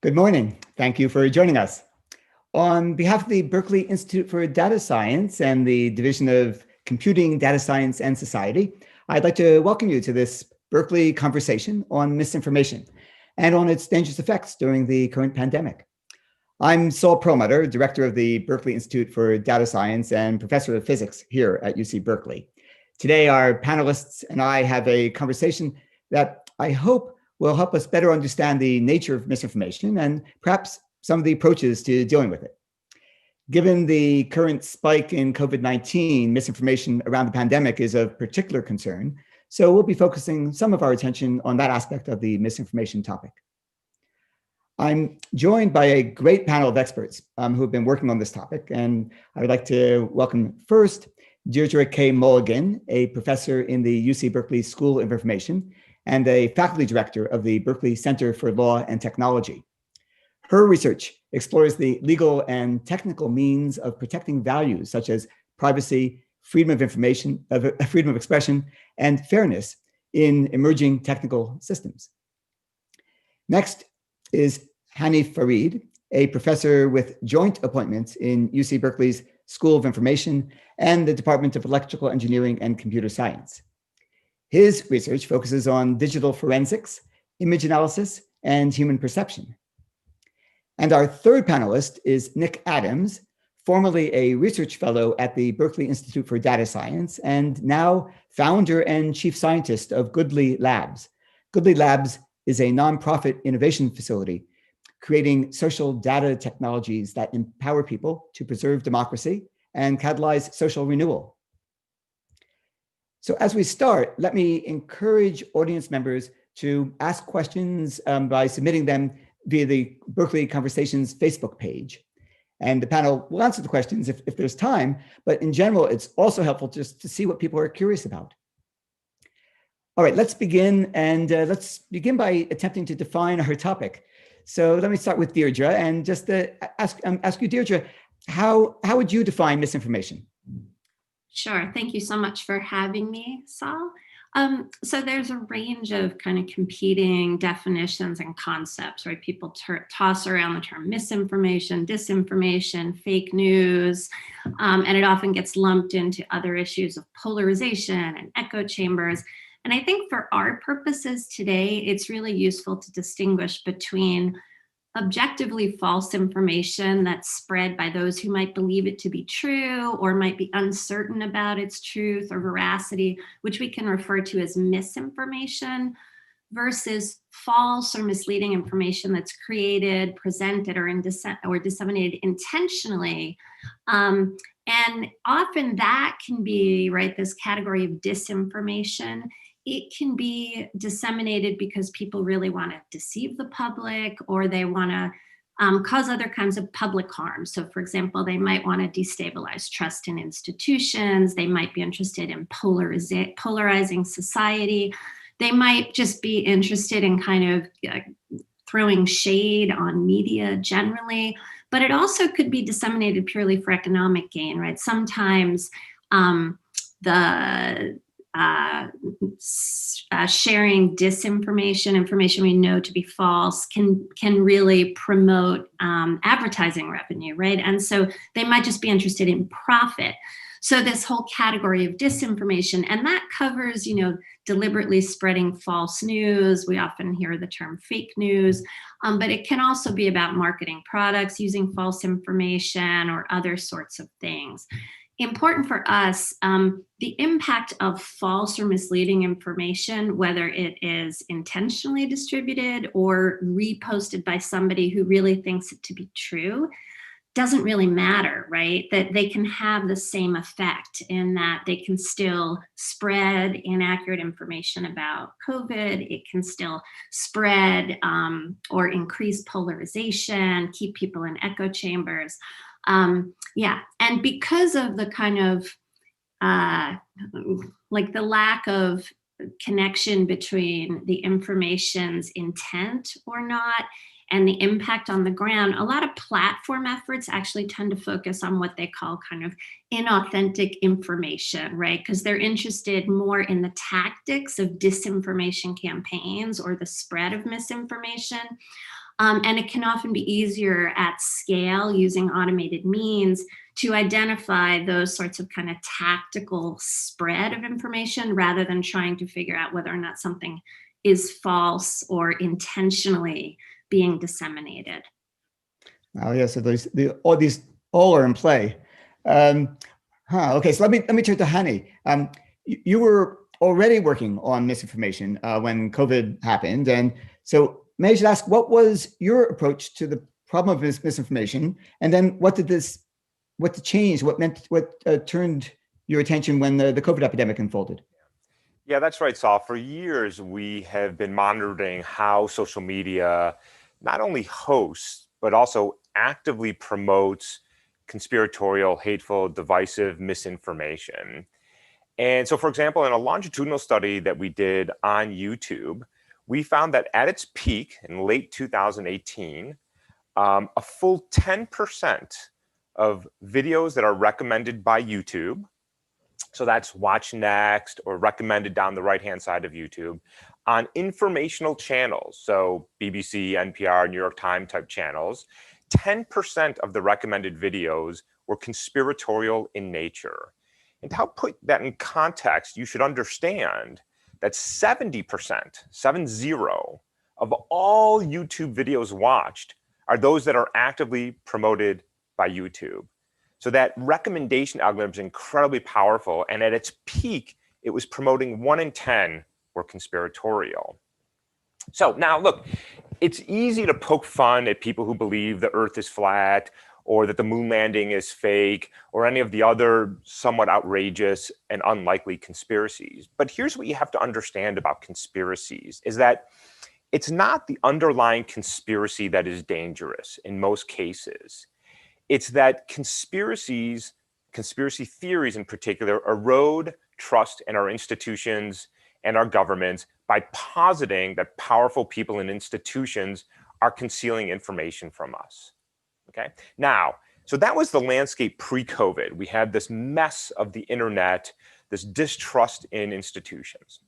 Good morning. Thank you for joining us. On behalf of the Berkeley Institute for Data Science and the Division of Computing, Data Science, and Society, I'd like to welcome you to this Berkeley conversation on misinformation and on its dangerous effects during the current pandemic. I'm Saul Perlmutter, director of the Berkeley Institute for Data Science and professor of physics here at UC Berkeley. Today, our panelists and I have a conversation that I hope will help us better understand the nature of misinformation and perhaps some of the approaches to dealing with it. Given the current spike in COVID-19, misinformation around the pandemic is of particular concern, so we'll be focusing some of our attention on that aspect of the misinformation topic. I'm joined by a great panel of experts who have been working on this topic, and I would like to welcome first Deirdre K. Mulligan, a professor in the UC Berkeley School of Information and a faculty director of the Berkeley Center for Law and Technology. Her research explores the legal and technical means of protecting values such as privacy, freedom of information, freedom of expression, and fairness in emerging technical systems. Next is Hany Farid, a professor with joint appointments in UC Berkeley's School of Information and the Department of Electrical Engineering and Computer Science. His research focuses on digital forensics, image analysis, and human perception. And our third panelist is Nick Adams, formerly a research fellow at the Berkeley Institute for Data Science and now founder and chief scientist of Goodly Labs. Goodly Labs is a nonprofit innovation facility creating social data technologies that empower people to preserve democracy and catalyze social renewal. So as we start, let me encourage audience members to ask questions by submitting them via the Berkeley Conversations Facebook page. And the panel will answer the questions if there's time, but in general, it's also helpful just to see what people are curious about. All right, let's begin, and let's begin by attempting to define our topic. So let me start with Deirdre, and just ask you, Deirdre, how would you define misinformation? Sure. Thank you so much for having me, Saul. So there's a range of kind of competing definitions and concepts, right? People toss around the term misinformation, disinformation, fake news, and it often gets lumped into other issues of polarization and echo chambers. And I think for our purposes today, it's really useful to distinguish between objectively false information that's spread by those who might believe it to be true or might be uncertain about its truth or veracity, which we can refer to as misinformation, versus false or misleading information that's created, presented, or disseminated intentionally. And often that can be, right, this category of disinformation. It can be disseminated because people really want to deceive the public, or they want to cause other kinds of public harm. So for example, they might want to destabilize trust in institutions. They might be interested in polarizing society. They might just be interested in kind of throwing shade on media generally, but it also could be disseminated purely for economic gain, right? Sometimes sharing disinformation, information we know to be false, can really promote advertising revenue, right? And so they might just be interested in profit. So this whole category of disinformation, and that covers, deliberately spreading false news. We often hear the term fake news, but it can also be about marketing products using false information or other sorts of things. Important for us, the impact of false or misleading information, whether it is intentionally distributed or reposted by somebody who really thinks it to be true, doesn't really matter, right? That they can have the same effect in that they can still spread inaccurate information about COVID. It can still spread or increase polarization, keep people in echo chambers. And because of the kind of like the lack of connection between the information's intent or not and the impact on the ground, a lot of platform efforts actually tend to focus on what they call kind of inauthentic information, right? Because they're interested more in the tactics of disinformation campaigns or the spread of misinformation. And it can often be easier at scale using automated means to identify those sorts of kind of tactical spread of information rather than trying to figure out whether or not something is false or intentionally being disseminated. Oh yeah, so all these are in play. Okay, so let me turn to Hany. You were already working on misinformation when COVID happened, and so may I just ask, what was your approach to the problem of misinformation, and then what changed, what turned your attention when the COVID epidemic unfolded? Yeah, that's right, Saul. For years, we have been monitoring how social media not only hosts, but also actively promotes conspiratorial, hateful, divisive misinformation. And so, for example, in a longitudinal study that we did on YouTube, we found that at its peak in late 2018, a full 10% of videos that are recommended by YouTube, so that's watch next or recommended down the right-hand side of YouTube, on informational channels, so BBC, NPR, New York Times type channels, 10% of the recommended videos were conspiratorial in nature. And to help put that in context, you should understand that 70%, 70, of all YouTube videos watched are those that are actively promoted by YouTube. So that recommendation algorithm is incredibly powerful. And at its peak, it was promoting 1 in 10 were conspiratorial. So now look, it's easy to poke fun at people who believe the earth is flat or that the moon landing is fake or any of the other somewhat outrageous and unlikely conspiracies. But here's what you have to understand about conspiracies is that it's not the underlying conspiracy that is dangerous in most cases. It's that conspiracy theories in particular, erode trust in our institutions and our governments by positing that powerful people and institutions are concealing information from us. Okay. Now, so that was the landscape pre-COVID. We had this mess of the internet, this distrust in institutions.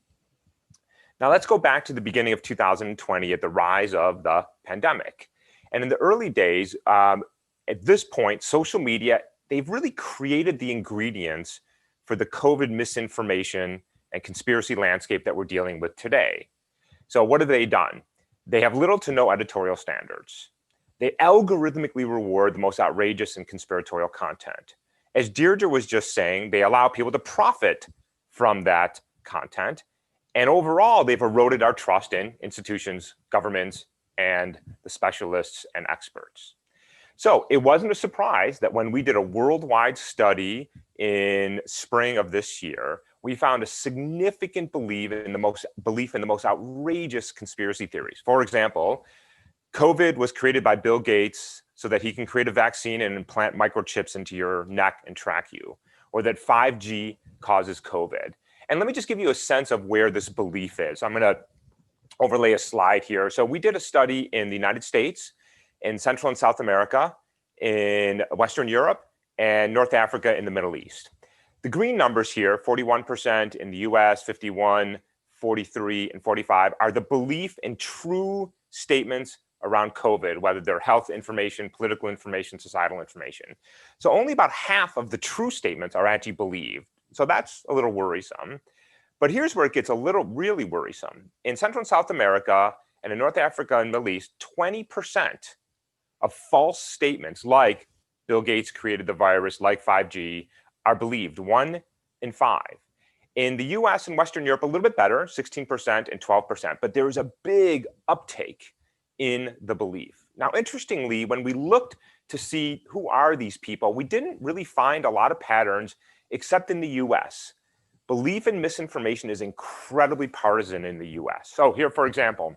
Now let's go back to the beginning of 2020 at the rise of the pandemic. And in the early days, at this point, social media, they've really created the ingredients for the COVID misinformation and conspiracy landscape that we're dealing with today. So what have they done? They have little to no editorial standards. They algorithmically reward the most outrageous and conspiratorial content. As Deirdre was just saying, they allow people to profit from that content. And overall, they've eroded our trust in institutions, governments, and the specialists and experts. So it wasn't a surprise that when we did a worldwide study in spring of this year, we found a significant belief in the most outrageous conspiracy theories. For example, COVID was created by Bill Gates so that he can create a vaccine and implant microchips into your neck and track you, or that 5G causes COVID. And let me just give you a sense of where this belief is. I'm going to overlay a slide here. So we did a study in the United States, in Central and South America, in Western Europe, and North Africa in the Middle East. The green numbers here, 41% in the US, 51, 43, and 45, are the belief in true statements around COVID, whether they're health information, political information, societal information. So only about half of the true statements are actually believed. So that's a little worrisome. But here's where it gets really worrisome. In Central and South America and in North Africa and Middle East, 20% of false statements like Bill Gates created the virus, like 5G, are believed, 1 in 5. In the US and Western Europe, a little bit better, 16% and 12%, but there is a big uptake in the belief. Now, interestingly, when we looked to see who are these people, we didn't really find a lot of patterns except in the US. Belief in misinformation is incredibly partisan in the US. So here, for example,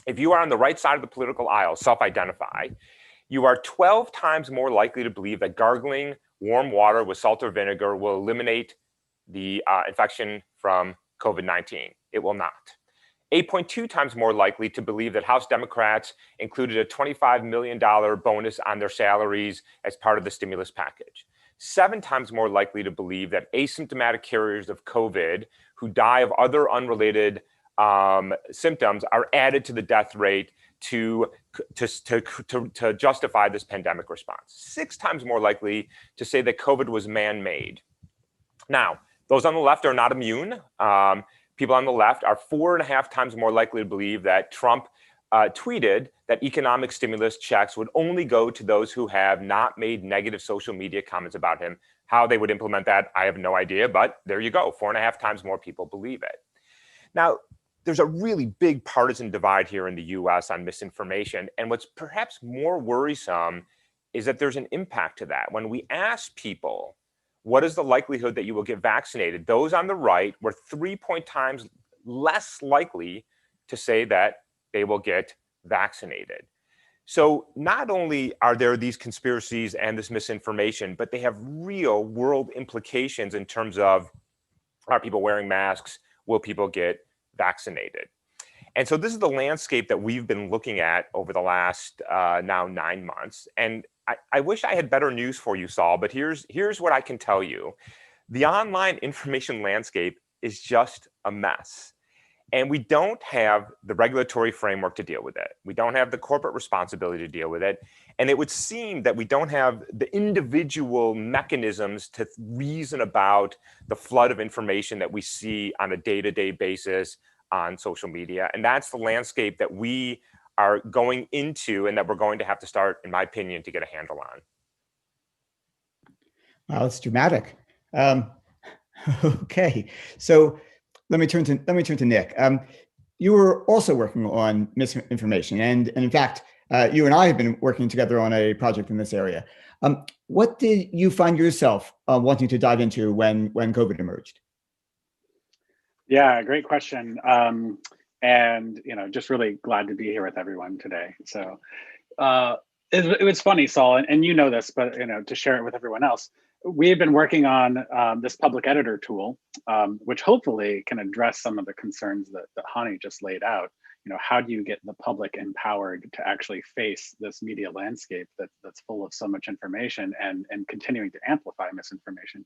if you are on the right side of the political aisle, self-identify, you are 12 times more likely to believe that gargling warm water with salt or vinegar will eliminate the infection from COVID-19. It will not. 8.2 times more likely to believe that House Democrats included a $25 million bonus on their salaries as part of the stimulus package. 7 times more likely to believe that asymptomatic carriers of COVID who die of other unrelated symptoms are added to the death rate to justify this pandemic response. 6 times more likely to say that COVID was man-made. Now, those on the left are not immune. People on the left are 4.5 times more likely to believe that Trump tweeted that economic stimulus checks would only go to those who have not made negative social media comments about him. How they would implement that, I have no idea, but there you go. 4.5 times more people believe it. Now, there's a really big partisan divide here in the US on misinformation. And what's perhaps more worrisome is that there's an impact to that. When we ask people, what is the likelihood that you will get vaccinated? Those on the right were 3 times less likely to say that they will get vaccinated. So not only are there these conspiracies and this misinformation, but they have real world implications in terms of, are people wearing masks? Will people get vaccinated? And so this is the landscape that we've been looking at over the last now 9 months. And I wish I had better news for you, Saul, but here's what I can tell you. The online information landscape is just a mess. And we don't have the regulatory framework to deal with it. We don't have the corporate responsibility to deal with it. And it would seem that we don't have the individual mechanisms to reason about the flood of information that we see on a day-to-day basis on social media. And that's the landscape that we are going into and that we're going to have to start, in my opinion, to get a handle on. Wow, that's dramatic. Okay, so let me turn to Nick. You were also working on misinformation, and in fact, you and I have been working together on a project in this area. What did you find yourself wanting to dive into when COVID emerged? Yeah, great question. And just really glad to be here with everyone today. So it was funny, Saul, and you know this, but to share it with everyone else. We've been working on this public editor tool, which hopefully can address some of the concerns that Hany just laid out. How do you get the public empowered to actually face this media landscape that's full of so much information and continuing to amplify misinformation?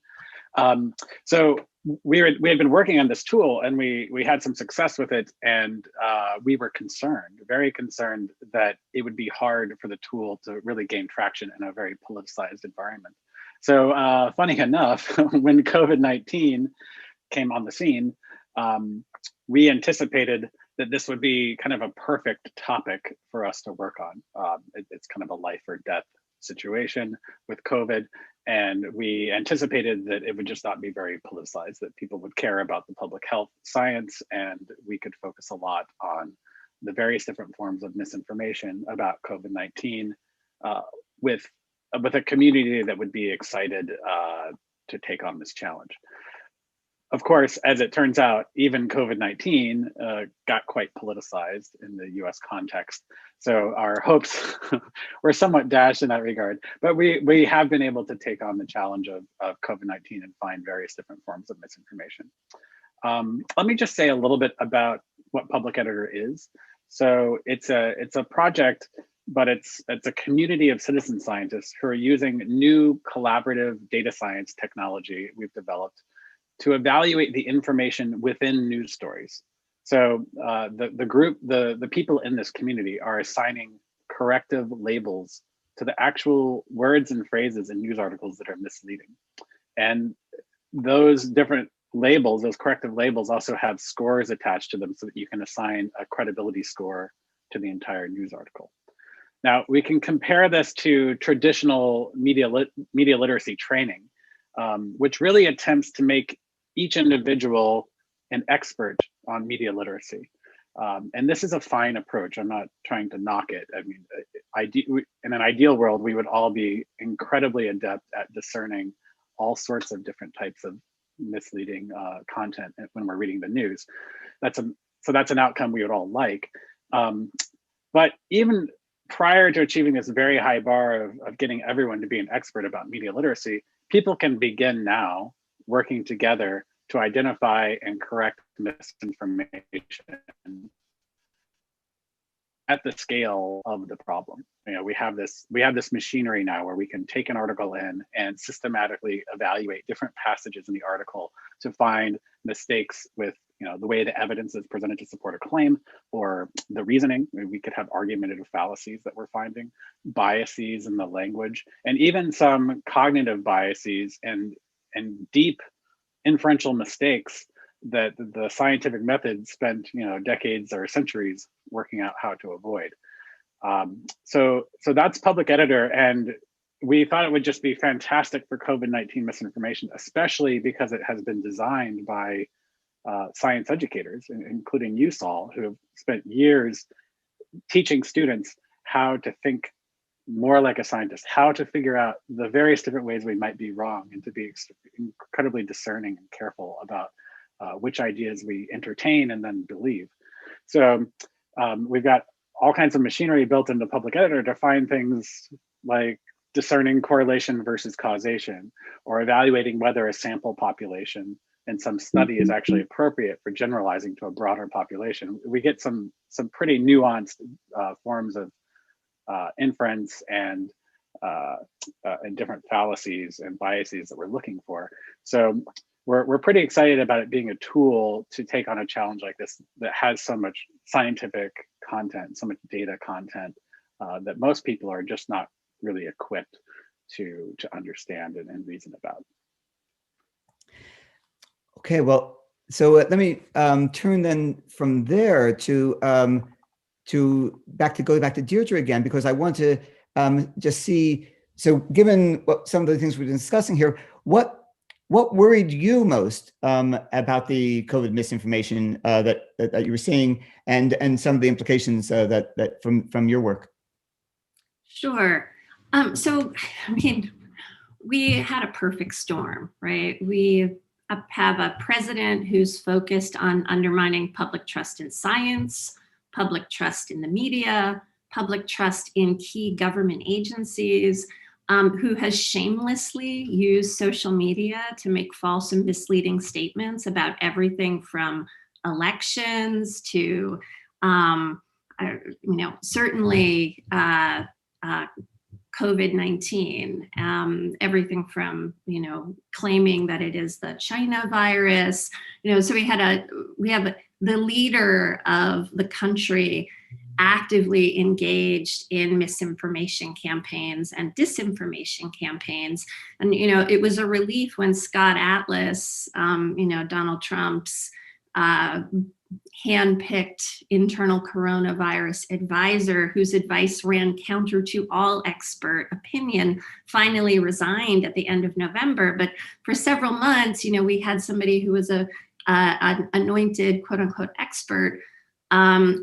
So we had been working on this tool, and we had some success with it, and we were very concerned that it would be hard for the tool to really gain traction in a very politicized environment. So funny enough, when COVID-19 came on the scene, we anticipated that this would be kind of a perfect topic for us to work on. It's kind of a life or death situation with COVID, and we anticipated that it would just not be very politicized, that people would care about the public health science, and we could focus a lot on the various different forms of misinformation about COVID-19 with a community that would be excited to take on this challenge. Of course, as it turns out, even COVID-19 got quite politicized in the US context. So our hopes were somewhat dashed in that regard, but we have been able to take on the challenge of COVID-19 and find various different forms of misinformation. Let me just say a little bit about what Public Editor is. So it's a project, but it's a community of citizen scientists who are using new collaborative data science technology we've developed to evaluate the information within news stories. So the people in this community are assigning corrective labels to the actual words and phrases in news articles that are misleading. And those different labels, those corrective labels, also have scores attached to them so that you can assign a credibility score to the entire news article. Now, we can compare this to traditional media literacy training, which really attempts to make each individual an expert on media literacy. And this is a fine approach. I'm not trying to knock it. I mean, in an ideal world, we would all be incredibly adept at discerning all sorts of different types of misleading content when we're reading the news. So that's an outcome we would all like. But even prior to achieving this very high bar of getting everyone to be an expert about media literacy, people can begin now working together to identify and correct misinformation. at the scale of the problem. You know, we have this machinery now where we can take an article in and systematically evaluate different passages in the article to find mistakes with, you know, the way the evidence is presented to support a claim, or the reasoning. We could have argumentative fallacies that we're finding, biases in the language, and even some cognitive biases and deep inferential mistakes that the scientific method spent, you know, decades or centuries working out how to avoid. So that's Public Editor, and we thought it would just be fantastic for COVID-19 misinformation, especially because it has been designed by science educators, including you, Saul, who have spent years teaching students how to think more like a scientist, how to figure out the various different ways we might be wrong, and to be incredibly discerning and careful about which ideas we entertain and then believe. So we've got all kinds of machinery built into Public Editor to find things like discerning correlation versus causation, or evaluating whether a sample population in some study is actually appropriate for generalizing to a broader population. We get some pretty nuanced forms of inference and different fallacies and biases that we're looking for. So we're pretty excited about it being a tool to take on a challenge like this that has so much scientific content, so much data content that most people are just not really equipped to understand and reason about. Okay, well, so let me turn then from there to go back to Deirdre again, because I want to just see. So, given some of the things we've been discussing here, what worried you most about the COVID misinformation that you were seeing, and some of the implications that from your work? Sure. So, I mean, we had a perfect storm, right? We have a president who's focused on undermining public trust in science, public trust in the media, public trust in key government agencies, who has shamelessly used social media to make false and misleading statements about everything from elections to, certainly COVID-19, everything from, claiming that it is the China virus, so we have the leader of the country actively engaged in misinformation campaigns and disinformation campaigns. And, it was a relief when Scott Atlas, Donald Trump's handpicked internal coronavirus advisor, whose advice ran counter to all expert opinion, finally resigned at the end of November. But for several months, we had somebody who was an anointed quote unquote expert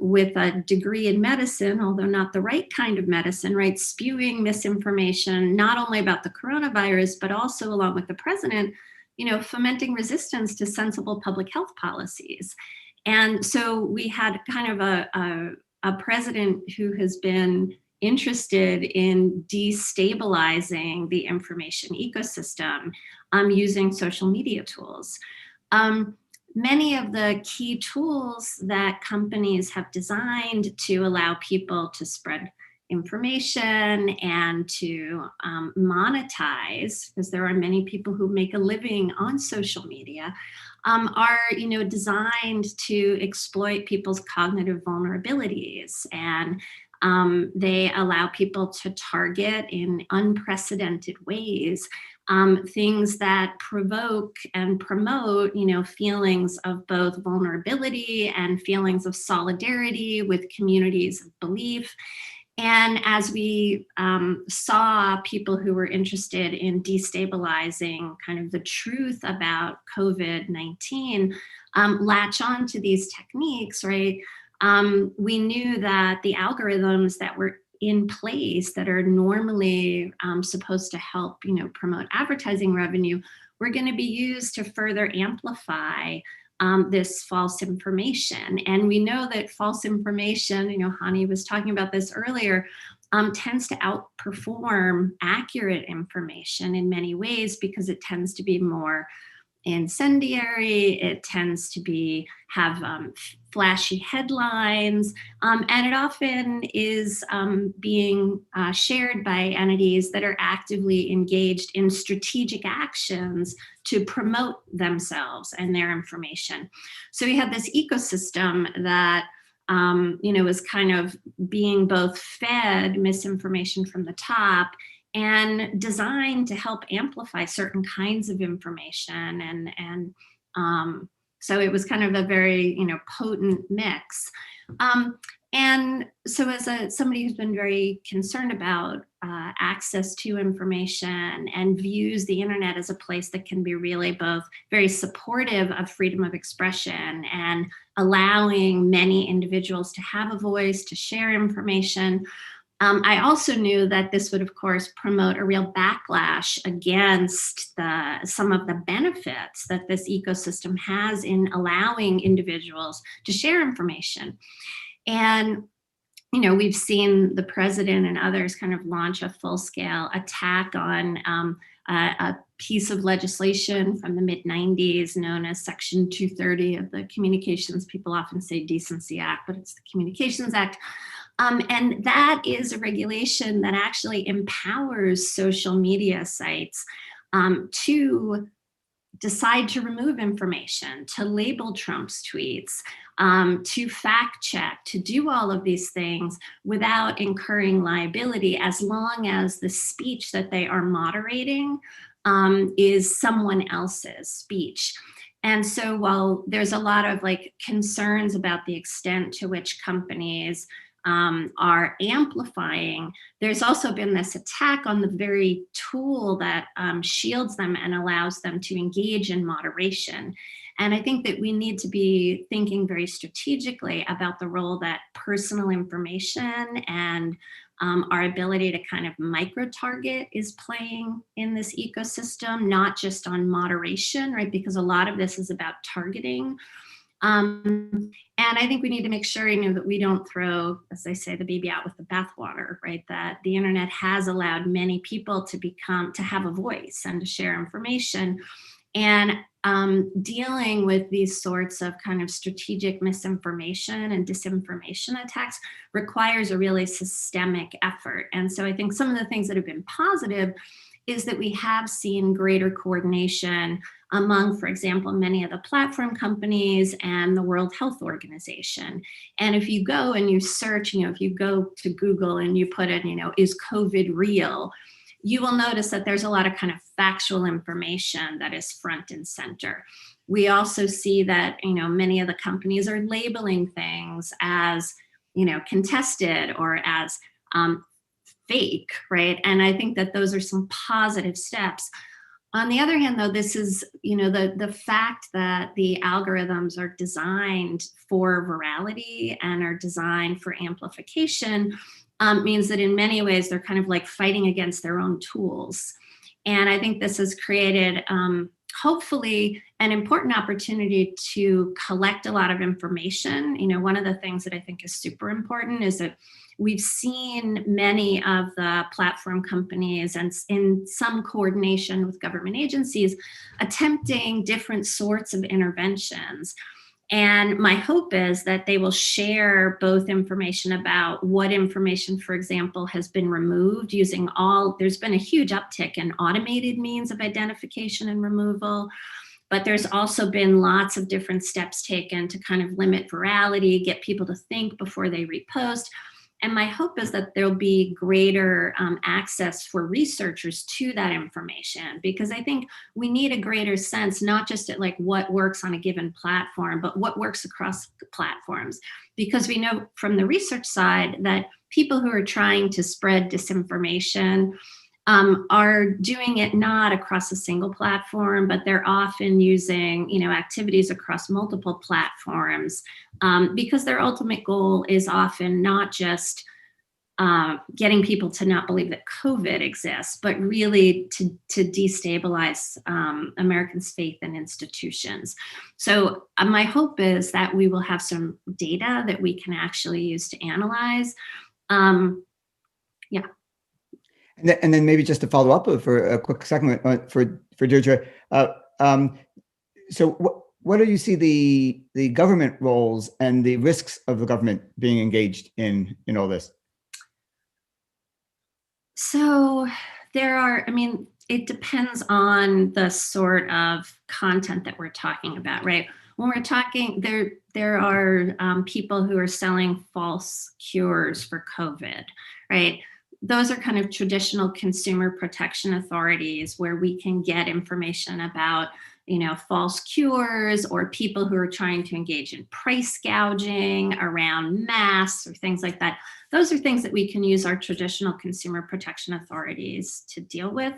with a degree in medicine, although not the right kind of medicine, right? Spewing misinformation, not only about the coronavirus, but also along with the president, fomenting resistance to sensible public health policies. And so we had kind of a president who has been interested in destabilizing the information ecosystem using social media tools. Many of the key tools that companies have designed to allow people to spread information and to monetize, because there are many people who make a living on social media, are designed to exploit people's cognitive vulnerabilities, and they allow people to target in unprecedented ways things that provoke and promote, feelings of both vulnerability and feelings of solidarity with communities of belief. And as we saw people who were interested in destabilizing kind of the truth about COVID-19 latch on to these techniques, right? We knew that the algorithms that were in place that are normally supposed to help, promote advertising revenue were going to be used to further amplify this false information. And we know that false information, Hany was talking about this earlier, tends to outperform accurate information in many ways because it tends to be more incendiary. It tends to have flashy headlines, and it often is being shared by entities that are actively engaged in strategic actions to promote themselves and their information. So we have this ecosystem that is kind of being both fed misinformation from the top and designed to help amplify certain kinds of information. And so it was kind of a very, potent mix. And so as somebody who's been very concerned about access to information and views the internet as a place that can be really both very supportive of freedom of expression and allowing many individuals to have a voice, to share information, I also knew that this would, of course, promote a real backlash against some of the benefits that this ecosystem has in allowing individuals to share information. And, we've seen the president and others kind of launch a full-scale attack on a piece of legislation from the mid-90s known as Section 230 of the Communications. People often say Decency Act, but it's the Communications Act. And that is a regulation that actually empowers social media sites to decide to remove information, to label Trump's tweets, to fact check, to do all of these things without incurring liability, as long as the speech that they are moderating is someone else's speech. And so while there's a lot of concerns about the extent to which companies are amplifying, there's also been this attack on the very tool that shields them and allows them to engage in moderation. And I think that we need to be thinking very strategically about the role that personal information and our ability to kind of micro-target is playing in this ecosystem, not just on moderation, right? Because a lot of this is about targeting. And I think we need to make sure, that we don't throw, as I say, the baby out with the bathwater, right? That the internet has allowed many people to have a voice and to share information. And dealing with these sorts of kind of strategic misinformation and disinformation attacks requires a really systemic effort. And so I think some of the things that have been positive is that we have seen greater coordination among, for example, many of the platform companies and the World Health Organization. And if you go and you search, if you go to Google and you put in, is COVID real? You will notice that there's a lot of kind of factual information that is front and center. We also see that, many of the companies are labeling things as, contested or as fake, right? And I think that those are some positive steps. On the other hand, though, this is, the fact that the algorithms are designed for virality and are designed for amplification means that in many ways they're kind of fighting against their own tools. And I think this has created, hopefully, an important opportunity to collect a lot of information. One of the things that I think is super important is that we've seen many of the platform companies and in some coordination with government agencies attempting different sorts of interventions. And my hope is that they will share both information about what information, for example, has been removed using there's been a huge uptick in automated means of identification and removal, but there's also been lots of different steps taken to kind of limit virality, get people to think before they repost. And my hope is that there'll be greater access for researchers to that information, because I think we need a greater sense, not just at what works on a given platform, but what works across platforms. Because we know from the research side that people who are trying to spread disinformation are doing it not across a single platform, but they're often using, activities across multiple platforms, because their ultimate goal is often not just getting people to not believe that COVID exists, but really to destabilize Americans' faith in institutions. So my hope is that we will have some data that we can actually use to analyze. Yeah. And then maybe just to follow up for a quick second for Deirdre, So what do you see the government roles and the risks of the government being engaged in all this? So there are, I mean, it depends on the sort of content that we're talking about, right? When we're talking, there are people who are selling false cures for COVID, right? Those are kind of traditional consumer protection authorities where we can get information about, false cures or people who are trying to engage in price gouging around masks or things like that. Those are things that we can use our traditional consumer protection authorities to deal with.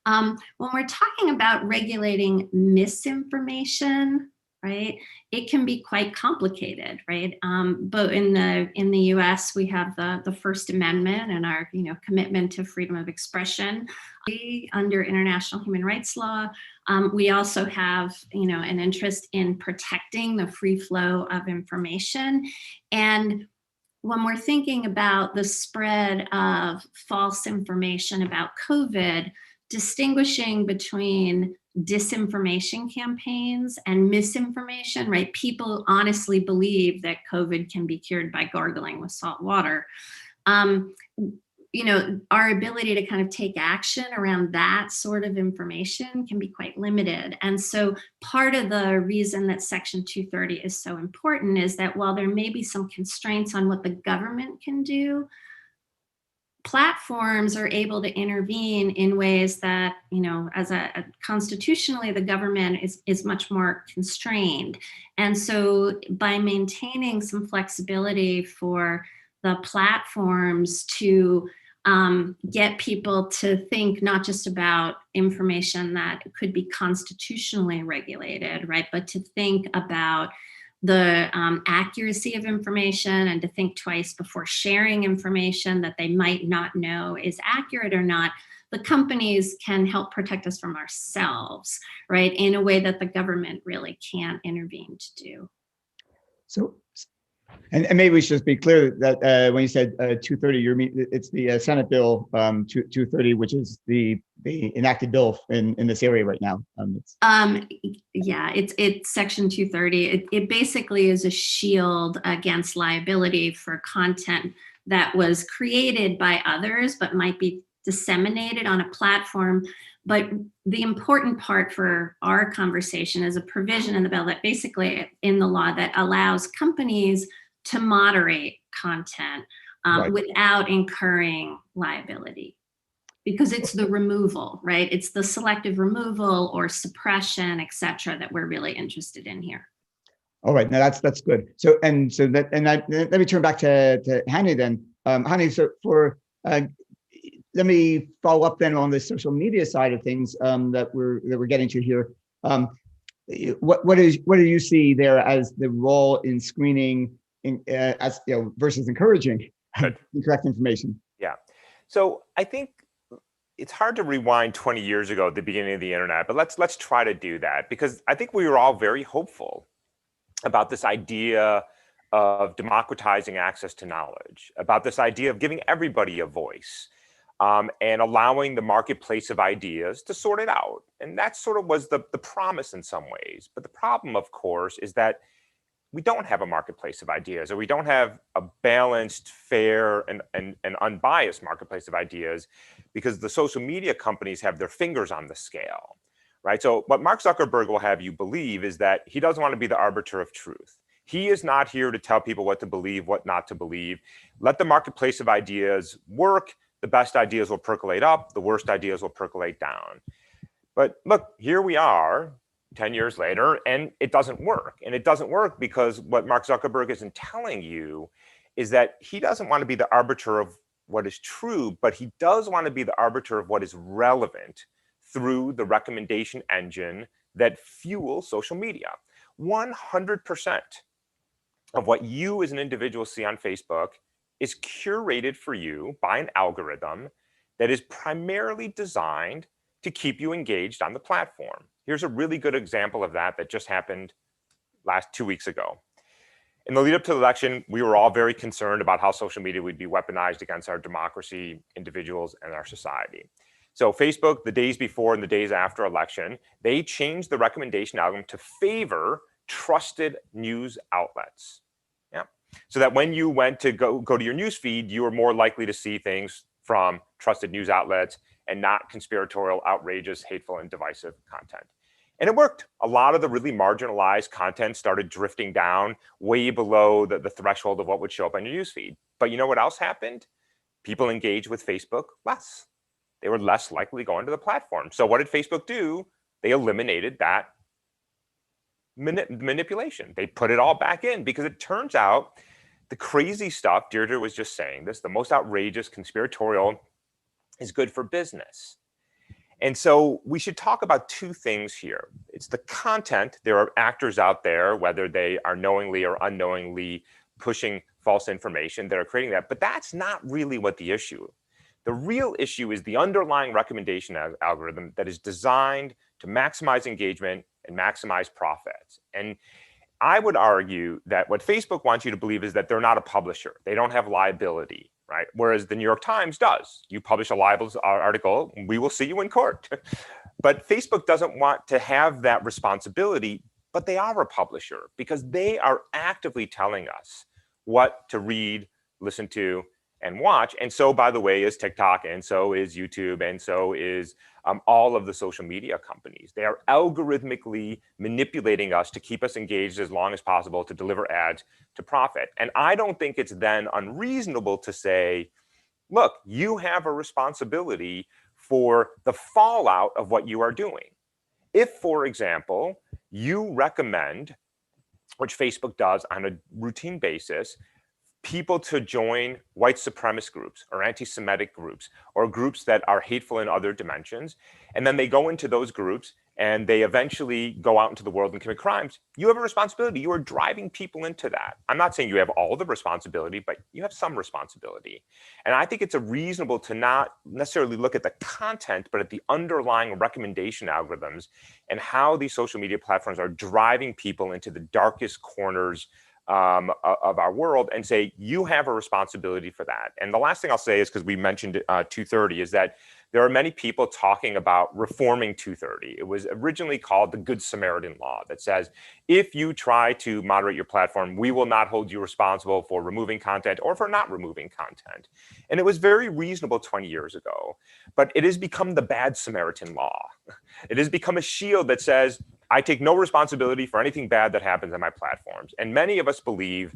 When we're talking about regulating misinformation, right, it can be quite complicated, right? But in the U.S., we have the First Amendment and our commitment to freedom of expression under international human rights law. We also have an interest in protecting the free flow of information. And when we're thinking about the spread of false information about COVID, distinguishing between disinformation campaigns and misinformation, right? People honestly believe that COVID can be cured by gargling with salt water. Our ability to kind of take action around that sort of information can be quite limited. And so part of the reason that Section 230 is so important is that while there may be some constraints on what the government can do, platforms are able to intervene in ways that, as constitutionally, the government is much more constrained. And so by maintaining some flexibility for the platforms to get people to think not just about information that could be constitutionally regulated, right, but to think about the accuracy of information and to think twice before sharing information that they might not know is accurate or not, the companies can help protect us from ourselves, right, in a way that the government really can't intervene to do. So, and maybe we should just be clear that when you said 230, it's the Senate Bill 230, which is the enacted bill in this area right now. It's Section 230. It basically is a shield against liability for content that was created by others but might be disseminated on a platform. But the important part for our conversation is a provision in the bill that basically in the law that allows companies to moderate content Right. without incurring liability. Because it's the removal, right? It's the selective removal or suppression, et cetera, that we're really interested in here. All right, now that's good. So let me turn back to Hany then. Hany, so let me follow up then on the social media side of things that we're getting to here. What do you see there as the role in screening versus encouraging incorrect information? Yeah. So I think it's hard to rewind 20 years ago at the beginning of the internet, but let's try to do that, because I think we were all very hopeful about this idea of democratizing access to knowledge, about this idea of giving everybody a voice, and allowing the marketplace of ideas to sort it out. And that sort of was the promise in some ways. But the problem, of course, is that we don't have a marketplace of ideas, or we don't have a balanced, fair, and unbiased marketplace of ideas, because the social media companies have their fingers on the scale, right? So what Mark Zuckerberg will have you believe is that he doesn't want to be the arbiter of truth. He is not here to tell people what to believe, what not to believe. Let the marketplace of ideas work. The best ideas will percolate up. The worst ideas will percolate down. But look, here we are 10 years later, and it doesn't work. And it doesn't work because what Mark Zuckerberg isn't telling you is that he doesn't want to be the arbiter of what is true, but he does want to be the arbiter of what is relevant through the recommendation engine that fuels social media. 100% of what you as an individual see on Facebook is curated for you by an algorithm that is primarily designed to keep you engaged on the platform. Here's a really good example of that just happened 2 weeks ago. In the lead up to the election, we were all very concerned about how social media would be weaponized against our democracy, individuals, and our society. So Facebook, the days before and the days after election, they changed the recommendation algorithm to favor trusted news outlets. Yeah. So that when you went to go to your news feed, you were more likely to see things from trusted news outlets and not conspiratorial, outrageous, hateful, and divisive content. And it worked. A lot of the really marginalized content started drifting down way below the threshold of what would show up on your news feed. But you know what else happened? People engaged with Facebook less. They were less likely to go into the platform. So what did Facebook do? They eliminated that manipulation. They put it all back in because it turns out the crazy stuff, Deirdre was just saying this, the most outrageous, conspiratorial is good for business. And so we should talk about two things here. It's the content. There are actors out there, whether they are knowingly or unknowingly pushing false information that are creating that, but that's not really what the issue. The real issue is the underlying recommendation algorithm that is designed to maximize engagement and maximize profits. And I would argue that what Facebook wants you to believe is that they're not a publisher. They don't have liability, right? Whereas the New York Times does. You publish a libel article, we will see you in court. But Facebook doesn't want to have that responsibility, but they are a publisher because they are actively telling us what to read, listen to, and watch. And so, by the way, is TikTok, and so is YouTube, and so is all of the social media companies. They are algorithmically manipulating us to keep us engaged as long as possible to deliver ads to profit. And I don't think it's then unreasonable to say, look, you have a responsibility for the fallout of what you are doing. If, for example, you recommend, which Facebook does on a routine basis, people to join white supremacist groups or anti-Semitic groups or groups that are hateful in other dimensions, and then they go into those groups and they eventually go out into the world and commit crimes, you have a responsibility. You are driving people into that. I'm not saying you have all the responsibility, but you have some responsibility. And I think it's reasonable to not necessarily look at the content, but at the underlying recommendation algorithms and how these social media platforms are driving people into the darkest corners of our world and say, you have a responsibility for that. And the last thing I'll say is, because we mentioned 230, is that there are many people talking about reforming 230. It was originally called the Good Samaritan Law that says, if you try to moderate your platform, we will not hold you responsible for removing content or for not removing content. And it was very reasonable 20 years ago, but it has become the Bad Samaritan Law. It has become a shield that says, I take no responsibility for anything bad that happens on my platforms. And many of us believe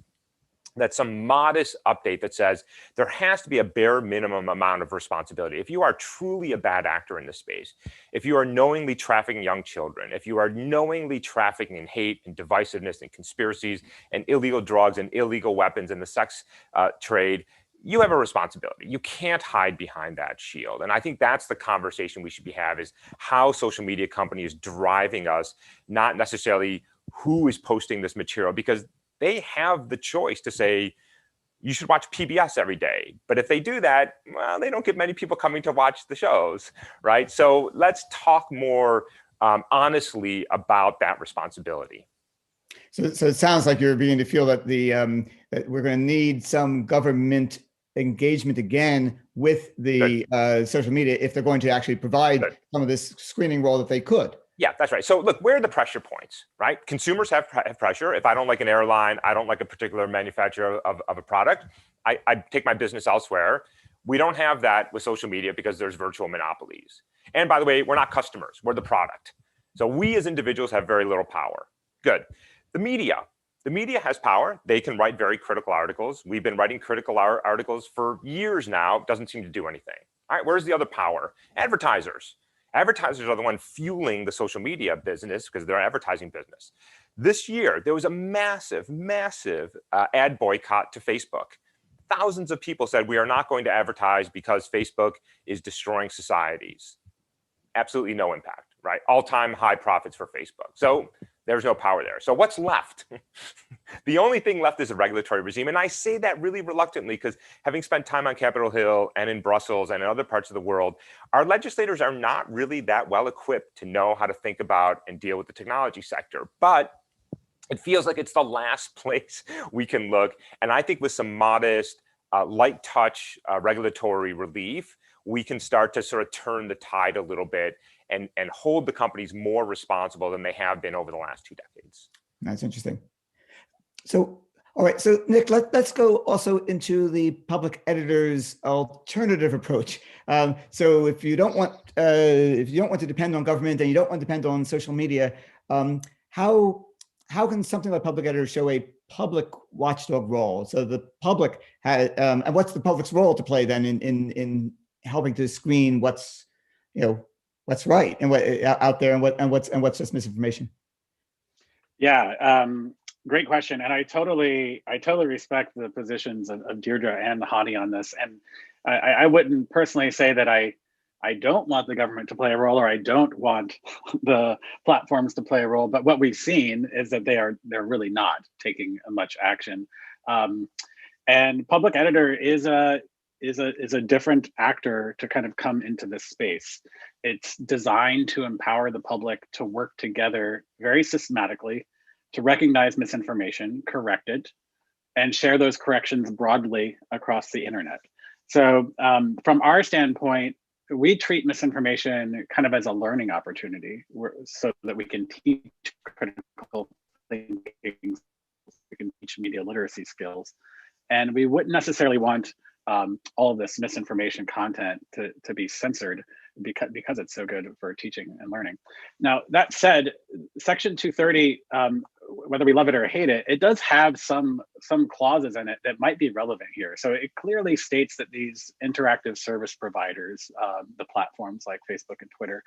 that some modest update that says there has to be a bare minimum amount of responsibility. If you are truly a bad actor in this space, if you are knowingly trafficking young children, if you are knowingly trafficking in hate and divisiveness and conspiracies and illegal drugs and illegal weapons and the sex trade, you have a responsibility. You can't hide behind that shield. And I think that's the conversation we should be having, is how social media companies driving us, not necessarily who is posting this material, because they have the choice to say, you should watch PBS every day. But if they do that, well, they don't get many people coming to watch the shows, right? So let's talk more honestly about that responsibility. So it sounds like you're beginning to feel that that we're going to need some government engagement again with the social media if they're going to actually provide some of this screening role that they could. Yeah, that's right. So look, where are the pressure points, right? Consumers have pressure. If I don't like an airline, I don't like a particular manufacturer of a product, I take my business elsewhere. We don't have that with social media because there's virtual monopolies. And by the way, we're not customers, we're the product. So we as individuals have very little power. Good. The media has power. They can write very critical articles. We've been writing critical articles for years now. It doesn't seem to do anything. All right, where's the other power? Advertisers. Advertisers are the one fueling the social media business because they're advertising business. This year, there was a massive ad boycott to Facebook. Thousands of people said, we are not going to advertise because Facebook is destroying societies. Absolutely no impact, right? All-time high profits for Facebook. So there's no power there. So what's left? The only thing left is a regulatory regime. And I say that really reluctantly because having spent time on Capitol Hill and in Brussels and in other parts of the world, our legislators are not really that well equipped to know how to think about and deal with the technology sector. But it feels like it's the last place we can look. And I think with some modest, light touch regulatory relief, we can start to sort of turn the tide a little bit and hold the companies more responsible than they have been over the last 2 decades. That's interesting. So, all right. So, Nick, let's go also into the public editor's alternative approach. So, if you don't want to depend on government and you don't want to depend on social media, how can something like public editor show a public watchdog role? So the public has, and what's the public's role to play then in helping to screen what's right and what out there and what's just misinformation? Yeah, great question, and I totally respect the positions of Deirdre and Hany on this, and I wouldn't personally say that I don't want the government to play a role, or I don't want the platforms to play a role. But what we've seen is that they're really not taking much action. And public editor is a different actor to kind of come into this space. It's designed to empower the public to work together very systematically to recognize misinformation, correct it, and share those corrections broadly across the internet. So from our standpoint, we treat misinformation kind of as a learning opportunity so that we can teach critical thinking, we can teach media literacy skills. And we wouldn't necessarily want all of this misinformation content to be censored because it's so good for teaching and learning. Now, that said, Section 230, whether we love it or hate it, it does have some clauses in it that might be relevant here. So it clearly states that these interactive service providers, the platforms like Facebook and Twitter,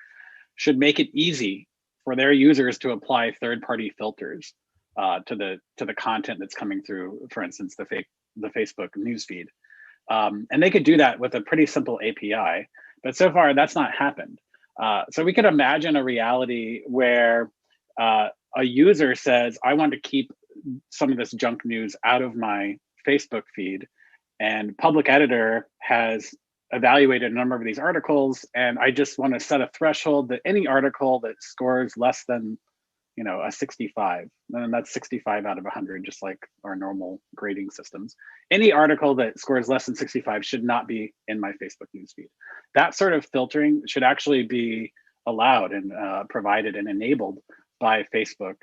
should make it easy for their users to apply third-party filters to the content that's coming through, for instance, the Facebook newsfeed. And they could do that with a pretty simple API, but so far that's not happened. So we could imagine a reality where a user says, I want to keep some of this junk news out of my Facebook feed, and public editor has evaluated a number of these articles, and I just want to set a threshold that any article that scores less than a 65, and that's 65 out of 100, just like our normal grading systems. Any article that scores less than 65 should not be in my Facebook newsfeed. That sort of filtering should actually be allowed and provided and enabled by Facebook,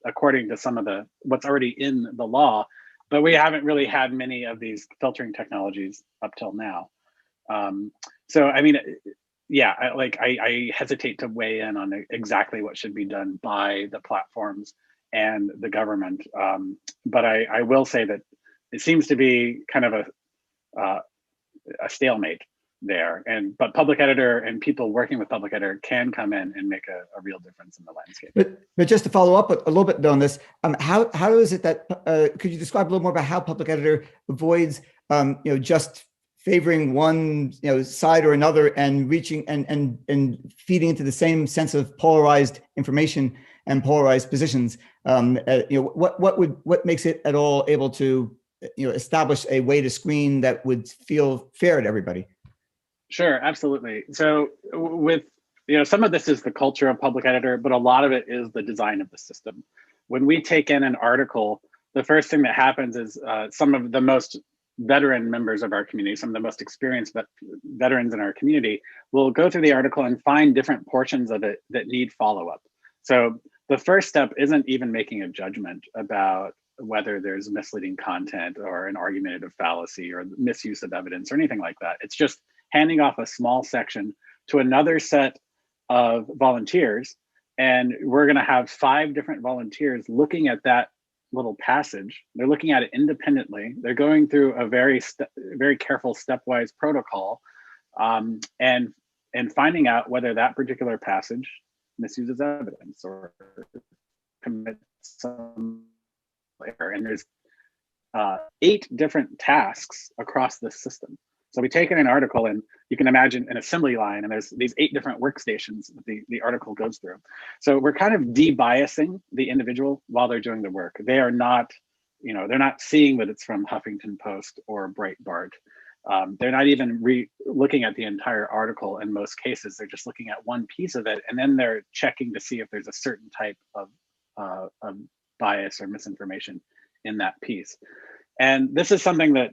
according to some of what's already in the law, but we haven't really had many of these filtering technologies up till now. So, I mean, yeah, I hesitate to weigh in on exactly what should be done by the platforms and the government. But I will say that it seems to be kind of a stalemate there. But public editor and people working with public editor can come in and make a real difference in the landscape. But just to follow up a little bit on this, how is it that could you describe a little more about how public editor avoids just favoring one side or another and reaching and feeding into the same sense of polarized information and polarized positions? What makes it at all able to establish a way to screen that would feel fair to everybody? Sure, absolutely. So with some of this is the culture of public editor, but a lot of it is the design of the system. When we take in an article, the first thing that happens is some of the most veteran members of our community, some of the most experienced veterans in our community, will go through the article and find different portions of it that need follow-up. So the first step isn't even making a judgment about whether there's misleading content or an argumentative fallacy or misuse of evidence or anything like that. It's just handing off a small section to another set of volunteers. And we're going to have 5 different volunteers looking at that little passage. They're looking at it independently. They're going through a very careful stepwise protocol and finding out whether that particular passage misuses evidence or commits some error. And there's 8 different tasks across this system. So we take in an article, and you can imagine an assembly line, and there's these 8 different workstations that the article goes through. So we're kind of de-biasing the individual while they're doing the work. They are not, they're not seeing that it's from Huffington Post or Breitbart. They're not even looking at the entire article in most cases. They're just looking at one piece of it, and then they're checking to see if there's a certain type of bias or misinformation in that piece. And this is something that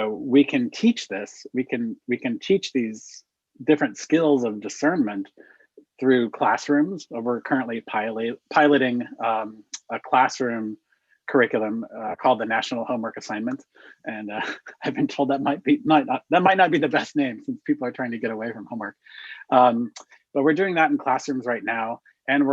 we can teach this. We can teach these different skills of discernment through classrooms. We're currently piloting a classroom curriculum called the National Homework Assignment, and I've been told that might not be the best name since people are trying to get away from homework. But we're doing that in classrooms right now, and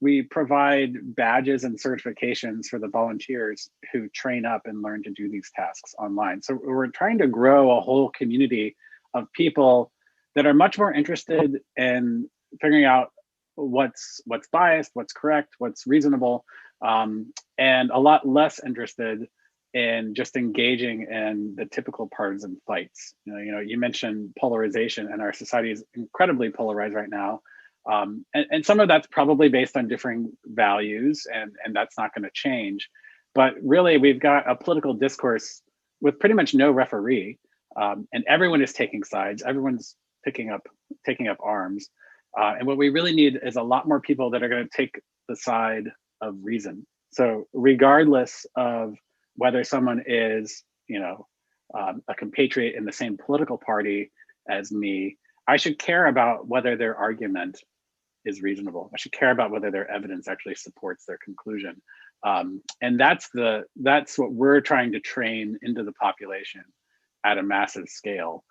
we provide badges and certifications for the volunteers who train up and learn to do these tasks online. So we're trying to grow a whole community of people that are much more interested in figuring out what's biased, what's correct, what's reasonable, and a lot less interested in just engaging in the typical partisan fights. You mentioned polarization, and our society is incredibly polarized right now. And some of that's probably based on differing values, and that's not going to change. But really, we've got a political discourse with pretty much no referee, and everyone is taking sides. Everyone's taking up arms. And what we really need is a lot more people that are going to take the side of reason. So regardless of whether someone is, a compatriot in the same political party as me, I should care about whether their argument is reasonable. I should care about whether their evidence actually supports their conclusion. And that's what we're trying to train into the population at a massive scale.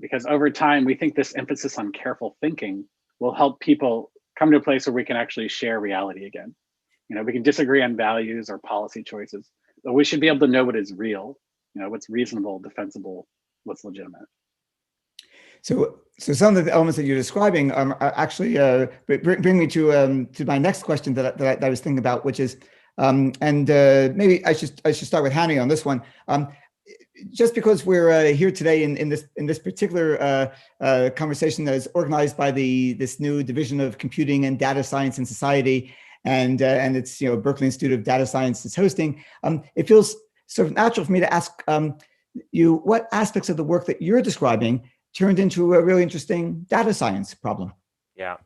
Because over time, we think this emphasis on careful thinking will help people come to a place where we can actually share reality again. We can disagree on values or policy choices, but we should be able to know what is real, what's reasonable, defensible, what's legitimate. So some of the elements that you're describing are actually bring me to my next question that I was thinking about, which is, maybe I should start with Hany on this one. Just because we're here today in this particular conversation that is organized by this new division of computing and data science and society, and it's Berkeley Institute of Data Science is hosting, it feels sort of natural for me to ask you what aspects of the work that you're describing turned into a really interesting data science problem. Yeah,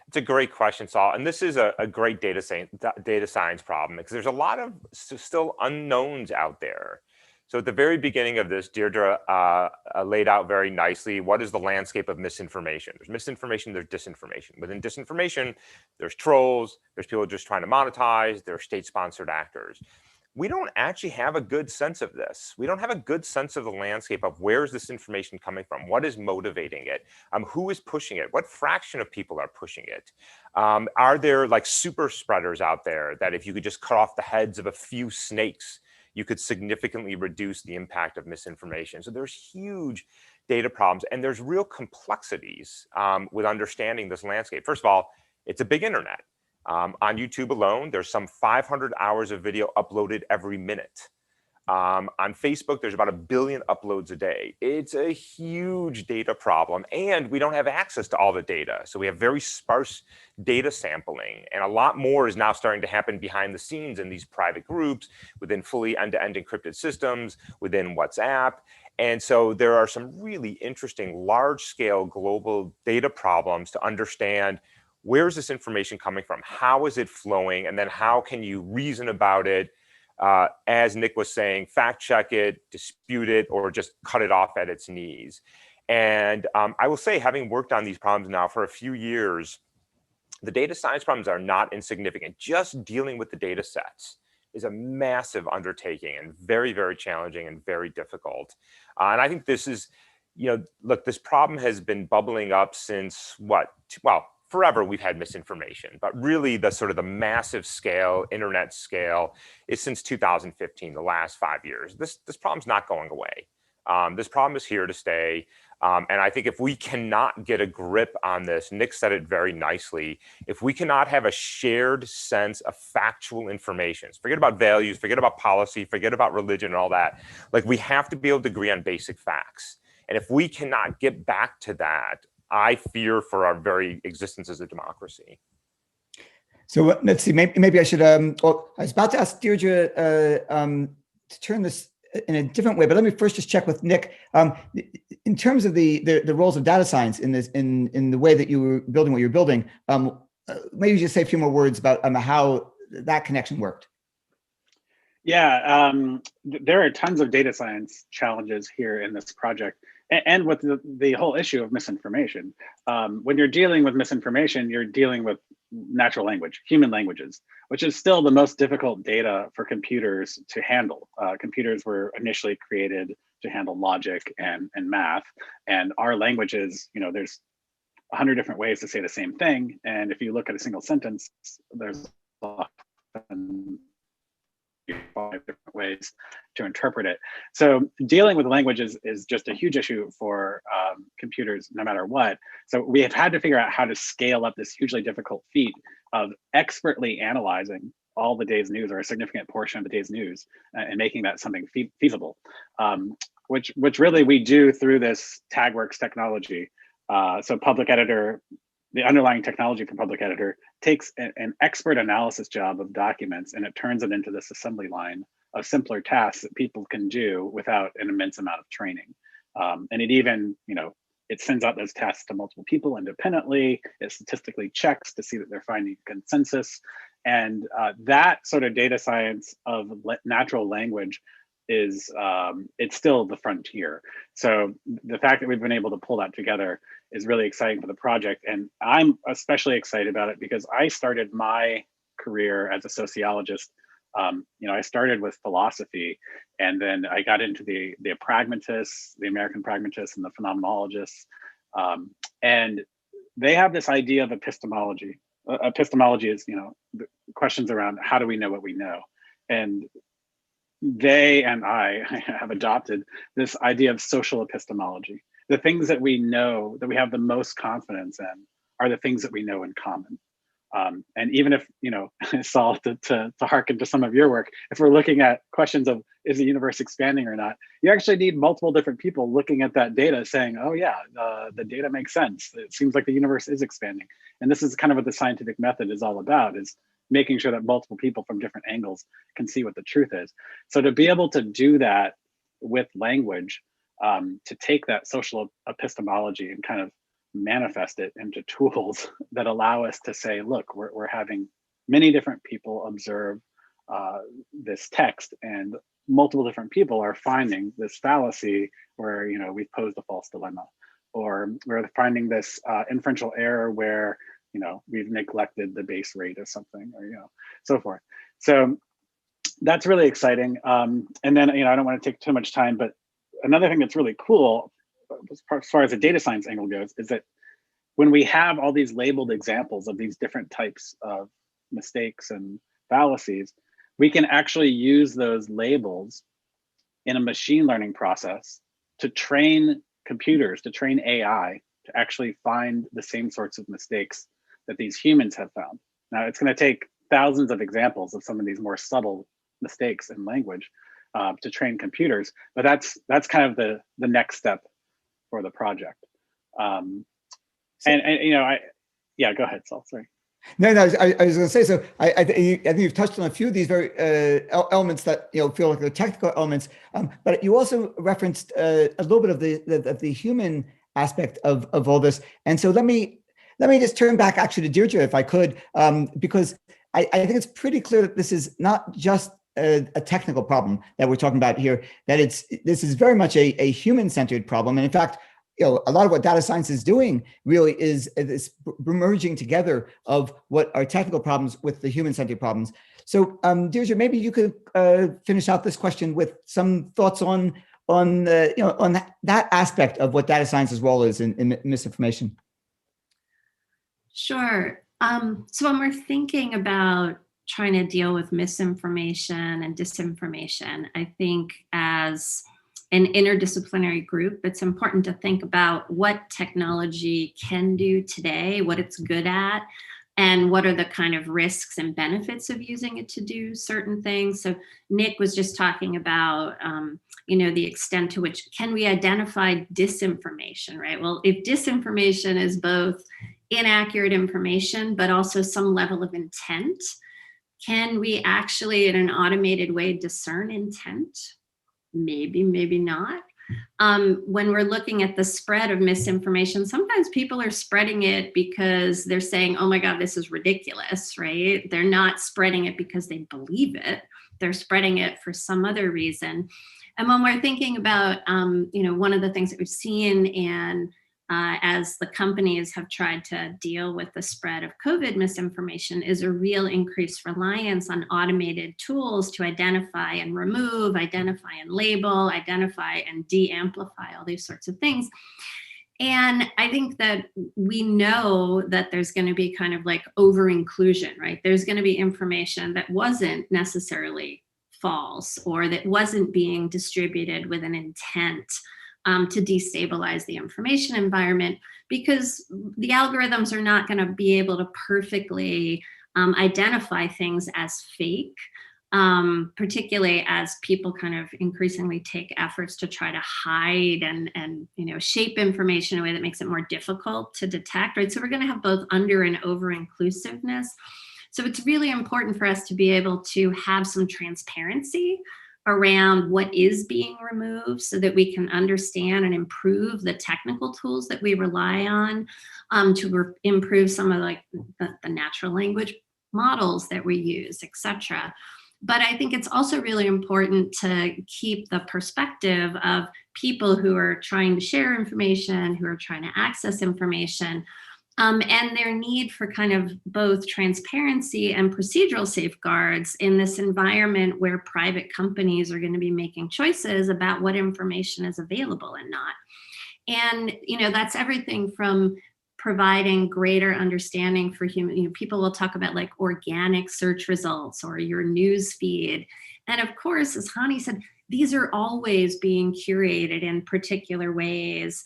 it's a great question, Saul. And this is a great data science problem because there's a lot of still unknowns out there. So at the very beginning of this, Deirdre laid out very nicely what is the landscape of misinformation. There's misinformation, there's disinformation. Within disinformation, there's trolls, there's people just trying to monetize, there are state-sponsored actors. We don't actually have a good sense of this. We don't have a good sense of the landscape of where is this information coming from? What is motivating it? Who is pushing it? What fraction of people are pushing it? Are there like super spreaders out there that if you could just cut off the heads of a few snakes, you could significantly reduce the impact of misinformation? So there's huge data problems, and there's real complexities with understanding this landscape. First of all, it's a big internet. On YouTube alone, there's some 500 hours of video uploaded every minute. On Facebook, there's about 1 billion uploads a day. It's a huge data problem, and we don't have access to all the data. So we have very sparse data sampling, and a lot more is now starting to happen behind the scenes in these private groups within fully end-to-end encrypted systems, within WhatsApp. And so there are some really interesting large-scale global data problems to understand where is this information coming from? How is it flowing? And then how can you reason about it? As Nick was saying, fact check it, dispute it, or just cut it off at its knees. And I will say, having worked on these problems now for a few years, the data science problems are not insignificant. Just dealing with the data sets is a massive undertaking and very, very challenging and very difficult. And I think this is, look, this problem has been bubbling up since forever we've had misinformation, but really the sort of the massive scale, internet scale, is since 2015, the last 5 years. This problem's not going away. This problem is here to stay. And I think if we cannot get a grip on this, Nick said it very nicely, if we cannot have a shared sense of factual information, forget about values, forget about policy, forget about religion and all that, like we have to be able to agree on basic facts. And if we cannot get back to that, I fear for our very existence as a democracy. So let's see, maybe I should, I was about to ask Deirdre to turn this in a different way, but let me first just check with Nick. In terms of the roles of data science in this, in the way that you were building what you're building, maybe just say a few more words about how that connection worked. Yeah, there are tons of data science challenges here in this project. and with the whole issue of misinformation. When you're dealing with misinformation, you're dealing with natural language, human languages, which is still the most difficult data for computers to handle. Computers were initially created to handle logic and math, and our languages, there's 100 different ways to say the same thing. And if you look at a single sentence, there's often 5 different ways to interpret it. So dealing with languages is just a huge issue for computers, no matter what. So we have had to figure out how to scale up this hugely difficult feat of expertly analyzing all the day's news, or a significant portion of the day's news, and making that something feasible, which really we do through this TagWorks technology. So Public Editor, the underlying technology for Public Editor, takes an expert analysis job of documents, and it turns it into this assembly line of simpler tasks that people can do without an immense amount of training. And it even, it sends out those tasks to multiple people independently. It statistically checks to see that they're finding consensus. And that sort of data science of natural language is, it's still the frontier. So the fact that we've been able to pull that together is really exciting for the project. And I'm especially excited about it because I started my career as a sociologist. I started with philosophy, and then I got into the pragmatists, the American pragmatists and the phenomenologists. And they have this idea of epistemology. Epistemology is, the questions around how do we know what we know? And they and I have adopted this idea of social epistemology. The things that we know, that we have the most confidence in, are the things that we know in common. And even if, Saul, to hearken to some of your work, if we're looking at questions of, is the universe expanding or not, you actually need multiple different people looking at that data saying, oh yeah, the data makes sense. It seems like the universe is expanding. And this is kind of what the scientific method is all about, is making sure that multiple people from different angles can see what the truth is. So to be able to do that with language, to take that social epistemology and kind of manifest it into tools that allow us to say, look, we're having many different people observe this text, and multiple different people are finding this fallacy where, we've posed a false dilemma, or we're finding this inferential error where, we've neglected the base rate of something, or, so forth. So that's really exciting. And then, I don't want to take too much time, but another thing that's really cool, as far as the data science angle goes, is that when we have all these labeled examples of these different types of mistakes and fallacies, we can actually use those labels in a machine learning process to train computers, to train AI to actually find the same sorts of mistakes that these humans have found. Now, it's going to take thousands of examples of some of these more subtle mistakes in language to train computers, but that's kind of the next step for the project. Yeah, go ahead, Saul. Sorry. No, I was going to say, so I think you've touched on a few of these very elements that feel like they're technical elements, but you also referenced a little bit of the human aspect of all this. And so let me just turn back actually to Deirdre, if I could, because I think it's pretty clear that this is not just a technical problem that we're talking about here, that this is very much a human-centered problem. And in fact, a lot of what data science is doing really is this merging together of what are technical problems with the human-centered problems. So Deirdre, maybe you could finish out this question with some thoughts on that aspect of what data science's role is in misinformation. Sure. So when we're thinking about trying to deal with misinformation and disinformation, I think as an interdisciplinary group, it's important to think about what technology can do today, what it's good at, and what are the kind of risks and benefits of using it to do certain things. So Nick was just talking about, the extent to which can we identify disinformation, right? Well, if disinformation is both inaccurate information, but also some level of intent, can we actually in an automated way discern intent? Maybe, maybe not. When we're looking at the spread of misinformation, sometimes people are spreading it because they're saying, oh my God, this is ridiculous, right? They're not spreading it because they believe it. They're spreading it for some other reason. And when we're thinking about, one of the things that we've seen as the companies have tried to deal with the spread of COVID misinformation is a real increased reliance on automated tools to identify and remove, identify and label, identify and de-amplify, all these sorts of things. And I think that we know that there's going to be kind of like over-inclusion, right? There's going to be information that wasn't necessarily false or that wasn't being distributed with an intent to destabilize the information environment, because the algorithms are not going to be able to perfectly identify things as fake, particularly as people kind of increasingly take efforts to try to hide and shape information in a way that makes it more difficult to detect, right? So we're going to have both under and over inclusiveness. So it's really important for us to be able to have some transparency around what is being removed so that we can understand and improve the technical tools that we rely on to improve some of the natural language models that we use, et cetera. But I think it's also really important to keep the perspective of people who are trying to share information, who are trying to access information, and their need for kind of both transparency and procedural safeguards in this environment where private companies are going to be making choices about what information is available and not. And, that's everything from providing greater understanding for human, people will talk about like organic search results or your news feed. And of course, as Hany said, these are always being curated in particular ways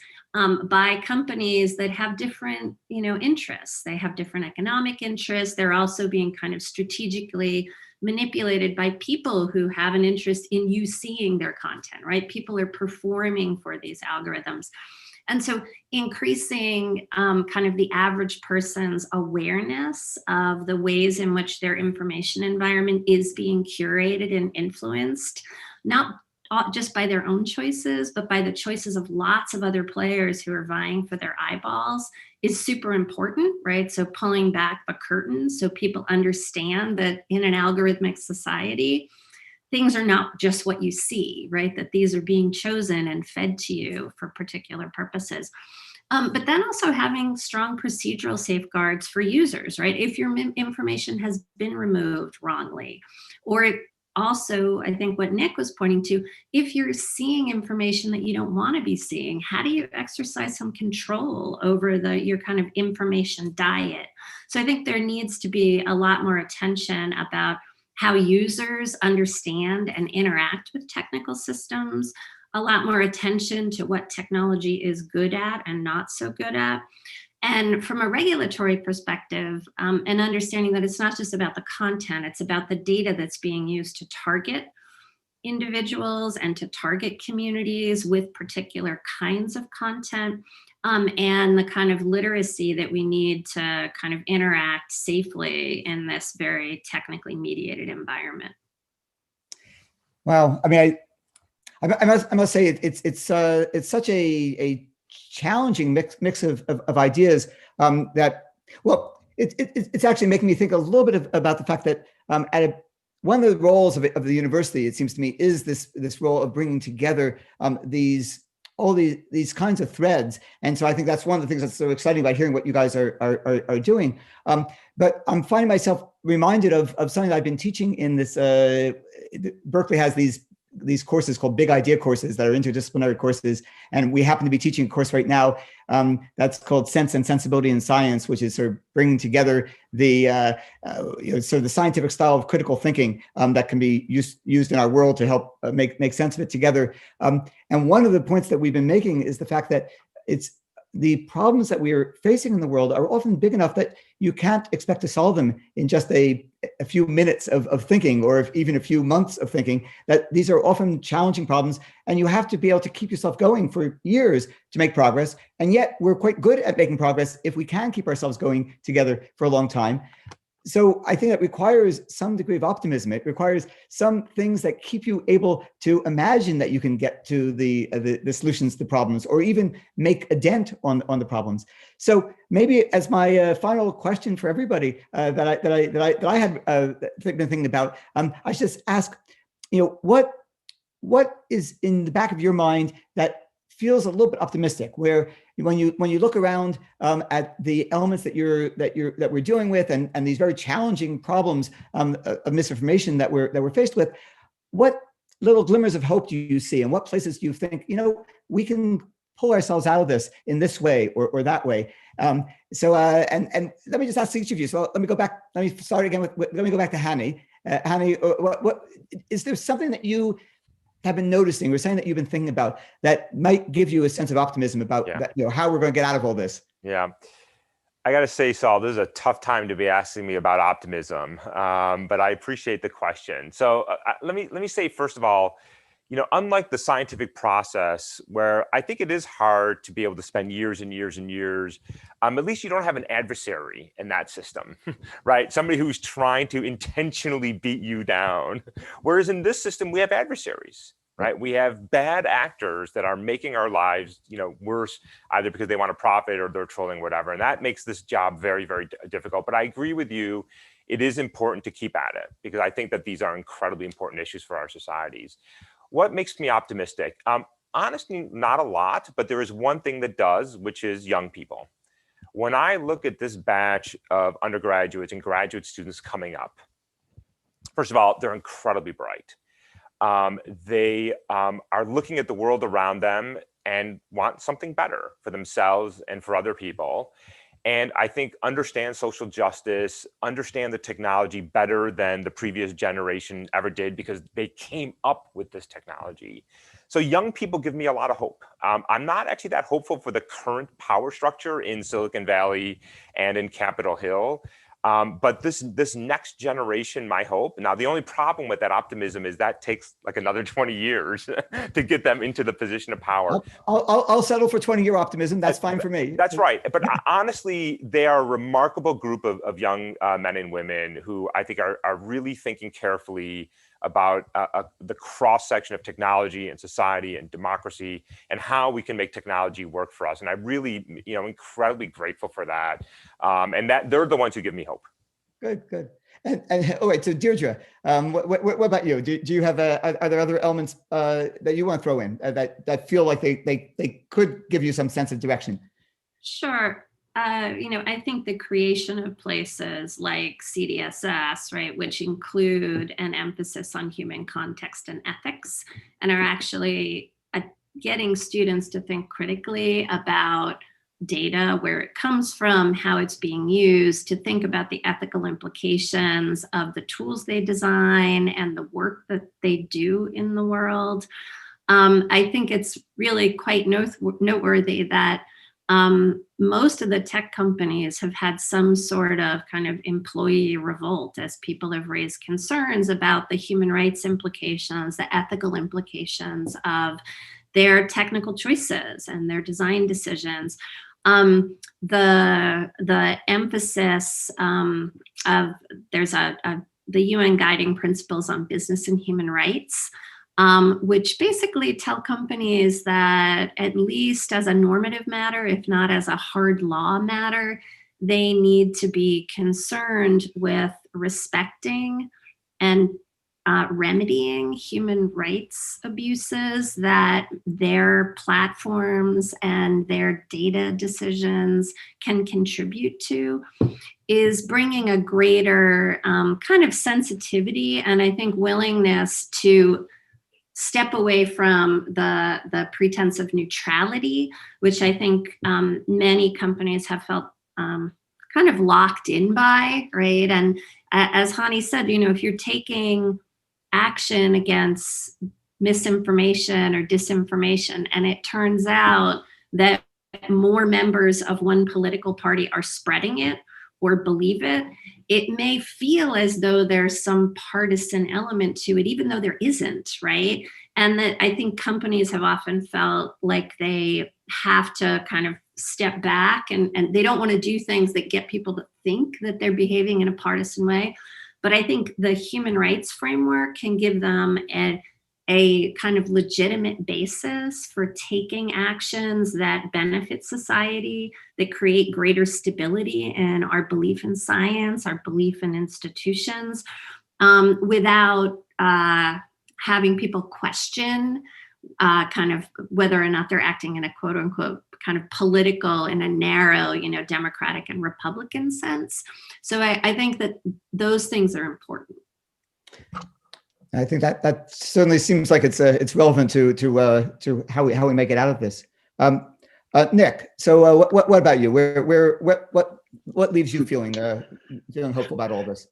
by companies that have different, interests. They have different economic interests. They're also being kind of strategically manipulated by people who have an interest in you seeing their content, right? People are performing for these algorithms. And so increasing kind of the average person's awareness of the ways in which their information environment is being curated and influenced, not just by their own choices, but by the choices of lots of other players who are vying for their eyeballs is super important, right? So pulling back the curtain so people understand that in an algorithmic society, things are not just what you see, right? That these are being chosen and fed to you for particular purposes. But then also having strong procedural safeguards for users, right? If your information has been removed wrongly, or also, I think what Nick was pointing to, if you're seeing information that you don't want to be seeing, how do you exercise some control over your kind of information diet? So I think there needs to be a lot more attention about how users understand and interact with technical systems, a lot more attention to what technology is good at and not so good at. And from a regulatory perspective, an understanding that it's not just about the content, it's about the data that's being used to target individuals and to target communities with particular kinds of content, and the kind of literacy that we need to kind of interact safely in this very technically mediated environment. Wow, I mean, I must say it's such a challenging mix of ideas that, well, it's actually making me think a little bit about the fact that one of the roles of the university, it seems to me, is this role of bringing together all these kinds of threads. And so I think that's one of the things that's so exciting about hearing what you guys are doing. But I'm finding myself reminded of something that I've been teaching in this. Berkeley has these courses called big idea courses that are interdisciplinary courses. And we happen to be teaching a course right now that's called Sense and Sensibility in Science, which is sort of bringing together the sort of the scientific style of critical thinking that can be used in our world to help make sense of it together. And one of the points that we've been making is the fact that the problems that we are facing in the world are often big enough that you can't expect to solve them in just a few minutes of thinking, or even a few months of thinking, that these are often challenging problems, and you have to be able to keep yourself going for years to make progress. And yet we're quite good at making progress if we can keep ourselves going together for a long time. so I think that requires some degree of optimism. It requires some things that keep you able to imagine that you can get to the solutions to the problems, or even make a dent on the problems. So maybe as my final question for everybody that I had been thinking about, I should just ask, what is in the back of your mind that feels a little bit optimistic, where when you look around at the elements that we're dealing with, and these very challenging problems of misinformation that we're faced with, what little glimmers of hope do you see, and what places do you think we can pull ourselves out of this in this way or that way? So let me just ask each of you. So let me go back. Let me start again let me go back to Hany. Hany, what is there something that you have been noticing, or saying that you've been thinking about, that might give you a sense of optimism about that, how we're going to get out of all this? Yeah, I got to say, Saul, this is a tough time to be asking me about optimism, but I appreciate the question. So let me say, first of all, unlike the scientific process, where I think it is hard to be able to spend years and years and years, at least you don't have an adversary in that system, right? Somebody who's trying to intentionally beat you down. Whereas in this system, we have adversaries, right? We have bad actors that are making our lives, worse, either because they want to profit or they're trolling, whatever. And that makes this job very, very difficult. But I agree with you. It is important to keep at it, because I think that these are incredibly important issues for our societies. What makes me optimistic? Honestly, not a lot, but there is one thing that does, which is young people. When I look at this batch of undergraduates and graduate students coming up, first of all, they're incredibly bright. They are looking at the world around them and want something better for themselves and for other people. And I think understand social justice, understand the technology better than the previous generation ever did, because they came up with this technology. So young people give me a lot of hope. I'm not actually that hopeful for the current power structure in Silicon Valley and in Capitol Hill. But this next generation, my hope. Now, the only problem with that optimism is that takes like another 20 years to get them into the position of power. I'll settle for 20-year optimism. That's fine for me. That's right. But honestly, they are a remarkable group of young men and women who I think are really thinking carefully about the cross-section of technology and society and democracy, and how we can make technology work for us. And I'm really, incredibly grateful for that. And that they're the ones who give me hope. Good. And all right, so Deirdre, what about you? Do you have are there other elements that you want to throw in that feel like they could give you some sense of direction? Sure. I think the creation of places like CDSS, right, which include an emphasis on human context and ethics, and are actually getting students to think critically about data, where it comes from, how it's being used, to think about the ethical implications of the tools they design and the work that they do in the world. I think it's really quite noteworthy that most of the tech companies have had some sort of kind of employee revolt, as people have raised concerns about the human rights implications, the ethical implications of their technical choices and their design decisions. The emphasis of there's the UN guiding principles on business and human rights, which basically tell companies that, at least as a normative matter, if not as a hard law matter, they need to be concerned with respecting and remedying human rights abuses that their platforms and their data decisions can contribute to, is bringing a greater kind of sensitivity and, I think, willingness to step away from the pretense of neutrality, which I think many companies have felt kind of locked in by, right? And as Hany said, if you're taking action against misinformation or disinformation, and it turns out that more members of one political party are spreading it or believe it, it may feel as though there's some partisan element to it, even though there isn't, right? And that I think companies have often felt like they have to kind of step back, and they don't want to do things that get people to think that they're behaving in a partisan way. But I think the human rights framework can give them a kind of legitimate basis for taking actions that benefit society, that create greater stability in our belief in science, our belief in institutions, without having people question kind of whether or not they're acting in a quote unquote kind of political, in a narrow, Democratic and Republican sense. So I think that those things are important. I think that certainly seems like it's relevant to how we make it out of this. Nick, so what about you? What leaves you feeling hopeful about all this?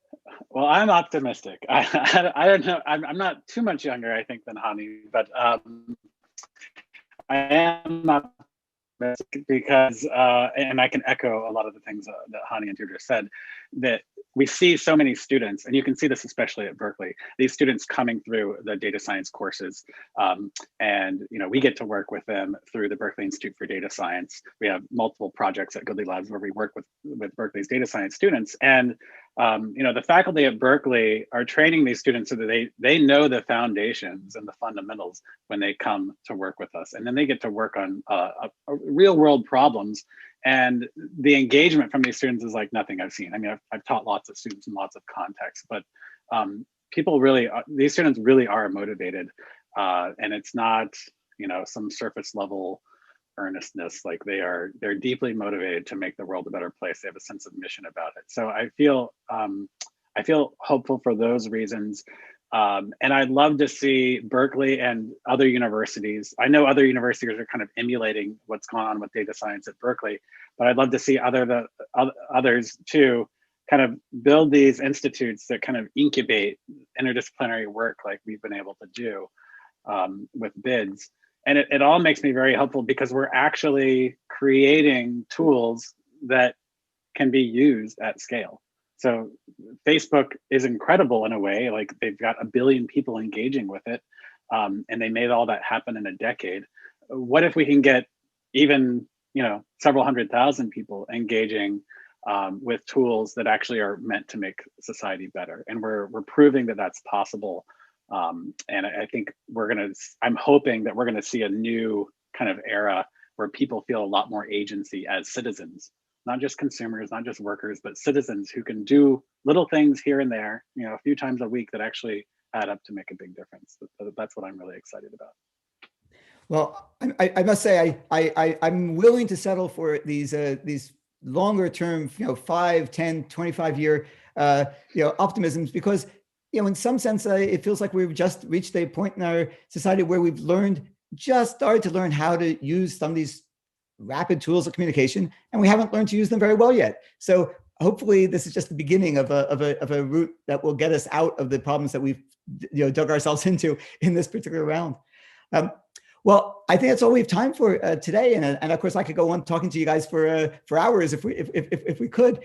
Well, I'm optimistic. I don't know. I'm not too much younger, I think, than Hany, but I am optimistic because, and I can echo a lot of the things that Hany and Deirdre said, that we see so many students, and you can see this especially at Berkeley, these students coming through the data science courses. And we get to work with them through the Berkeley Institute for Data Science. We have multiple projects at Goodley Labs where we work with Berkeley's data science students. And the faculty at Berkeley are training these students so that they know the foundations and the fundamentals when they come to work with us. And then they get to work on real world problems. And the engagement from these students is like nothing I've seen. I mean, I've taught lots of students in lots of contexts, but these students really are motivated. And it's not, some surface level earnestness. Like they're deeply motivated to make the world a better place. They have a sense of mission about it. So I feel hopeful for those reasons. And I'd love to see Berkeley and other universities. I know other universities are kind of emulating what's going on with data science at Berkeley, but I'd love to see others too kind of build these institutes that kind of incubate interdisciplinary work like we've been able to do with BIDS. And it all makes me very hopeful because we're actually creating tools that can be used at scale. So Facebook is incredible in a way, like they've got 1 billion people engaging with it, and they made all that happen in a decade. What if we can get even, several 100,000 people engaging with tools that actually are meant to make society better? And we're proving that that's possible. And I think I'm hoping that we're gonna see a new kind of era where people feel a lot more agency as citizens, not just consumers, not just workers, but citizens who can do little things here and there, a few times a week that actually add up to make a big difference. That's what I'm really excited about. Well, I must say, I'm willing to settle for these longer term, 5, 10, 25 year, optimisms, because, in some sense, it feels like we've just reached a point in our society where we've started to learn how to use some of these rapid tools of communication, and we haven't learned to use them very well yet. So hopefully this is just the beginning of a route that will get us out of the problems that we've dug ourselves into in this particular round. Well, I think that's all we have time for today, and of course I could go on talking to you guys for hours if we could.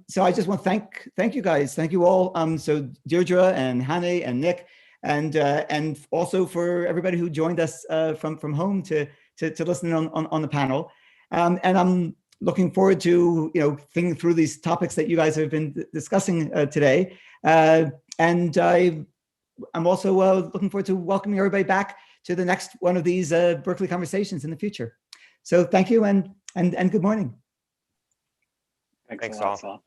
So I just want to thank you guys, thank you all. So Deirdre and Hany and Nick, and also for everybody who joined us from home to listen on the panel. And I'm looking forward to thinking through these topics that you guys have been discussing today. And I'm also looking forward to welcoming everybody back to the next one of these Berkeley conversations in the future. So thank you and good morning. Thanks a lot, Saul.